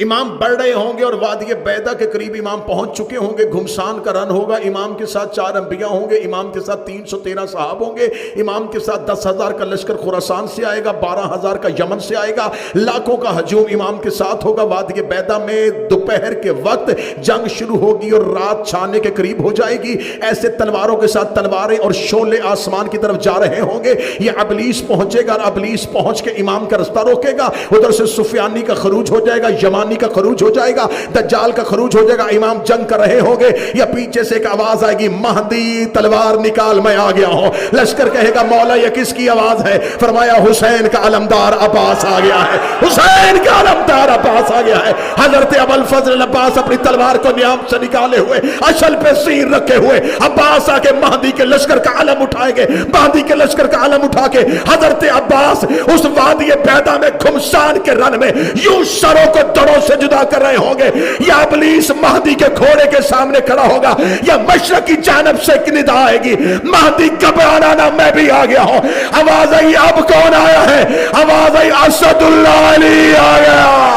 امام بڑھ رہے ہوں گے اور وادی بیدا کے قریب امام پہنچ چکے ہوں گے. گھمسان کا رن ہوگا. امام کے ساتھ 4 انبیاء ہوں گے. امام کے ساتھ 313 صحاب ہوں گے. امام کے ساتھ 10,000 کا لشکر خراسان سے آئے گا, 12,000 کا یمن سے آئے گا, لاکھوں کا ہجوم امام کے ساتھ ہوگا. وادی بیدا میں دوپہر کے وقت جنگ شروع ہوگی اور رات چھانے کے قریب ہو جائے گی. ایسے تلواروں کے ساتھ تلواریں اور شعلے آسمان کی طرف جا رہے ہوں گے. یہ ابلیس پہنچے گا اور ابلیس پہنچ کے امام کا رستہ روکے گا. ادھر سے سفیانی کا خروج ہو جائے گا, یمانی کا خروج ہو جائے گا, دجال کا خروج ہو جائے گا. امام جنگ کر رہے ہوں گے. یا پیچھے سے ایک آواز آئے گی, مہدی تلوار نکال میں آ گیا ہوں. لشکر کہے گا مولا یہ کس کی آواز ہے؟ فرمایا حسین کا علمدار عباس آ گیا ہے. حسین کا علمدار عباس آ گیا ہے. حضرت ابوالفضل عباس اپنی تلوار کو نیام سے نکالے ہوئے, اشل پہ سین رکھے ہوئے, عباس آ کے مہدی کے لشکر کا علم اٹھائیں گے. مہدی کے لشکر کا علم اٹھا کے حضرت عباس اس وادی بیدا میں گھمسان کے رن میں یوں سروں کو دڑوں سے جدا کر رہے ہوں گے. یا ابلیس مہدی کے گھوڑے کے سامنے کھڑا ہوگا. یا مشرق کی جانب سے ایک ندا آئے گی, مہدی گھبرانا نہ, میں بھی آ گیا ہوں. آواز آئی اب کون آیا ہے؟ آواز آئی اسد اللہ علی آ گیا.